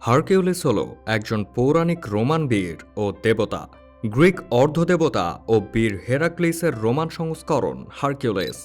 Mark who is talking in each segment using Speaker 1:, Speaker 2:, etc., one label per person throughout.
Speaker 1: Hercules হল একজন পৌরাণিক রোমান বীর ও দেবতা। গ্রিক অর্ধদেবতা ও বীর হেরাক্লিসের রোমান সংস্করণ হারকিউলিস।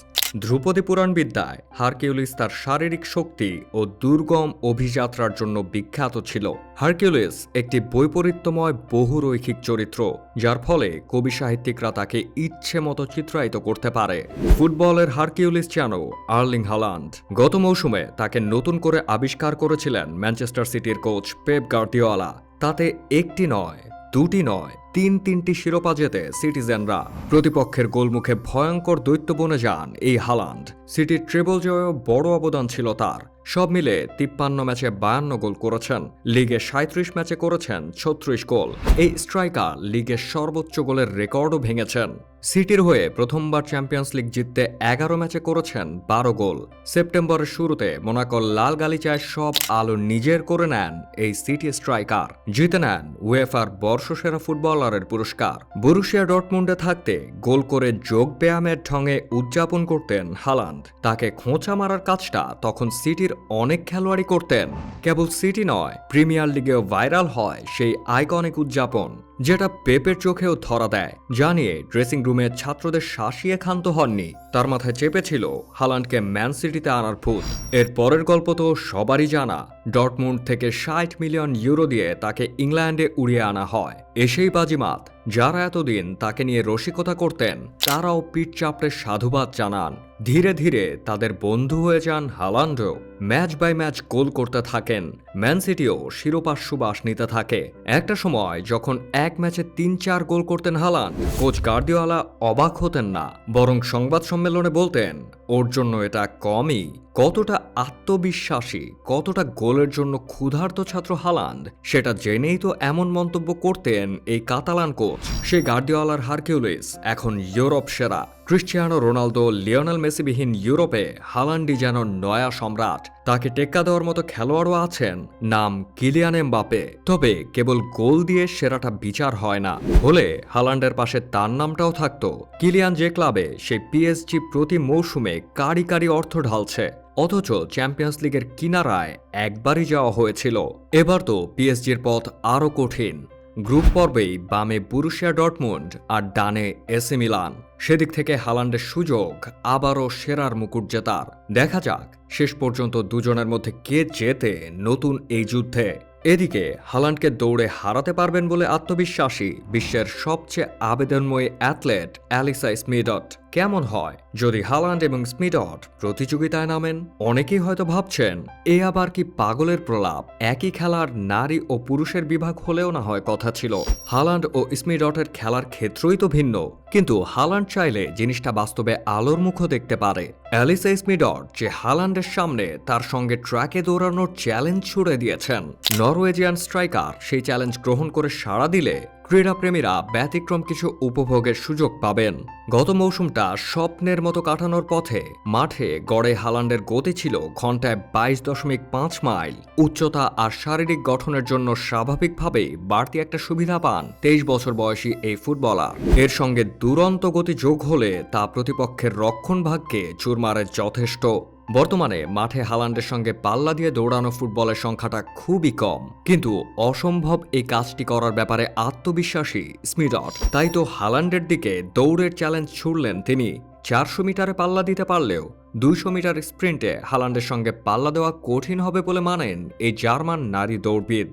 Speaker 1: ধ্রুপদী পুরাণ বিদ্যায় হারকিউলিস তার শারীরিক শক্তি ও দুর্গম অভিযাত্রার জন্য বিখ্যাত ছিল। হারকিউলিস একটি বৈপরীত্যময় বহুরৈখিক চরিত্র, যার ফলে কবি সাহিত্যিকরা তাকে ইচ্ছে মতো চিত্রায়িত করতে পারে। ফুটবলের হারকিউলিস যেন আর্লিং হালান্ড। গত মৌসুমে তাকে নতুন করে আবিষ্কার করেছিলেন ম্যানচেস্টার সিটির কোচ পেপ গার্দিওলা। তাতে একটি নয়, দুটি নয়, তিনটি শিরোপা জেতে সিটিজেনরা। প্রতিপক্ষের গোলমুখে ভয়ঙ্কর দৈত্য বনে যান এই হালান্ড। সিটির ট্রেবল জয়েও বড় অবদান ছিল তার। সব মিলে 53 ম্যাচে 52 গোল করেছেন। লিগে 37 ম্যাচে করেছেন 36 গোল। এই স্ট্রাইকার লিগের সর্বোচ্চ গোলের রেকর্ডও ভেঙেছেন। সিটির হয়ে প্রথমবার চ্যাম্পিয়ন্স লিগ জিততে 11 ম্যাচে করেছেন 12 গোল। সেপ্টেম্বরের শুরুতে মোনাকোর লাল গালিচায় সব আলো নিজের করে নেন এই সিটি স্ট্রাইকার। জিতে নেন উয়েফার বর্ষসেরা ফুটবলারের পুরস্কার। বরুশিয়া ডর্টমুন্ডে থাকতে গোল করে যোগ ব্যায়ামের ঢঙে উদযাপন করতেন হালান্ড। তাকে খোঁচা মারার কাজটা তখন সিটির অনেক খেলোয়াড়ই করতেন। কেবল সিটি নয়, প্রিমিয়ার লিগেও ভাইরাল হয় সেই আইকনিক উদযাপন, যেটা পেপের চোখেও ধরা দেয়। জানিয়ে ড্রেসিং রুমে ছাত্রদের শাসিয়ে ক্ষান্ত হননি। তার মাথায় চেপেছিল হালান্ডকে ম্যান সিটিতে আনার ভূত। এর পরের গল্প তো সবারই জানা। ডর্টমুন্ড থেকে 60 মিলিয়ন ইউরো দিয়ে তাকে ইংল্যান্ডে উড়িয়ে আনা হয়। এসেই বাজিমাত। যারা এতদিন তাকে নিয়ে রসিকতা করতেন, তারাও পিঠ চাপড়ে সাধুবাদ জানান। ধীরে ধীরে তাদের বন্ধু হয়ে যান হালান্ডও। ম্যাচ বাই ম্যাচ গোল করতে থাকেন। ম্যান সিটিও শিরোপার সুবাস নিতে থাকে। একটা সময় যখন এক ম্যাচে 3-4 গোল করতেন হালান্ড, কোচ গার্দিওলা অবাক হতেন না, বরং সংবাদ সম্মেলনে বলতেন ওর জন্য এটা কমই। কতটা আত্মবিশ্বাসী, কতটা গোলের জন্য ক্ষুধার্ত ছাত্র হালান্ড, সেটা জেনেই তো এমন মন্তব্য করতেন এই কাতালান কোচ। সে গার্দিওলার হারকিউলিস এখন ইউরোপ সেরা। ক্রিশ্চিয়ানো রোনালদো, লিওনেল মেসিবিহীন ইউরোপে হালান্ডই যেন নয়া সম্রাট। তাকে টেক্কা দেওয়ার মতো খেলোয়াড়ও আছেন, নাম কিলিয়ান এমবাপে। তবে কেবল গোল দিয়ে সেরাটা বিচার হয় না। হলে হালান্ডের পাশে তার নামটাও থাকতো। কিলিয়ান যে ক্লাবে, সেই পিএসজি প্রতি মৌসুমে কারি কারি অর্থ ঢালছে, অথচ চ্যাম্পিয়ন্স লিগের কিনারায় একবারই যাওয়া হয়েছিল। এবার তো পিএসজির পথ আরও কঠিন। গ্রুপ পর্বেই বামে বরুশিয়া ডর্টমুন্ড আর ডানে এসি মিলান। সেদিক থেকে হালান্ডের সুযোগ আবারও সেরার মুকুট জেতার। দেখা যাক শেষ পর্যন্ত দুজনের মধ্যে কে জেতে নতুন এই যুদ্ধে। এদিকে হালান্ডকে দৌড়ে হারাতে পারবেন বলে আত্মবিশ্বাসী বিশ্বের সবচেয়ে আবেদনময়ী অ্যাথলেট অ্যালিসা স্মিডট। কেমন হয় যদি হালান্ড এবং স্মিডট প্রতিযোগিতায় নামেন? অনেকেই হয়তো ভাবছেন, এ আবার কি পাগলের প্রলাপ। একই খেলার নারী ও পুরুষের বিভাগ হলেও না হয় কথা ছিল। হালান্ড ও স্মিডটের খেলার ক্ষেত্রই তো ভিন্ন। কিন্তু হালান্ড চাইলে জিনিসটা বাস্তবে আলোর মুখও দেখতে পারে। অ্যালিসা স্মিডট যে হালান্ডের সামনে তার সঙ্গে ট্র্যাকে দৌড়ানোর চ্যালেঞ্জ ছুড়ে দিয়েছেন। নরওয়েজিয়ান স্ট্রাইকার সেই চ্যালেঞ্জ গ্রহণ করে সাড়া দিলে ক্রীড়াপ্রেমীরা ব্যতিক্রম কিছু উপভোগের সুযোগ পাবেন। গত মৌসুমটা স্বপ্নের মতো কাটানোর পথে। মাঠে গড়ে হালান্ডের গতি ছিল ঘন্টায় 22.5 মাইল। উচ্চতা আর শারীরিক গঠনের জন্য স্বাভাবিকভাবেই বাড়তি একটা সুবিধা পান 23 বছর বয়সী এই ফুটবলার। এর সঙ্গে দুরন্ত গতি যোগ হলে তা প্রতিপক্ষের রক্ষণভাগকে চুরমারে যথেষ্ট। বর্তমানে মাঠে হালান্ডের সঙ্গে পাল্লা দিয়ে দৌড়ানো ফুটবলের সংখ্যাটা খুবই কম, কিন্তু অসম্ভব এই কাজটি করার ব্যাপারে আত্মবিশ্বাসী স্মিডট। তাই তো হালান্ডের দিকে দৌড়ের চ্যালেঞ্জ ছুড়লেন তিনি। 400 মিটারে পাল্লা দিতে পারলেও 200 মিটার স্প্রিন্টে হালান্ডের সঙ্গে পাল্লা দেওয়া কঠিন হবে বলে মানেন এই জার্মান নারী দৌড়বিদ।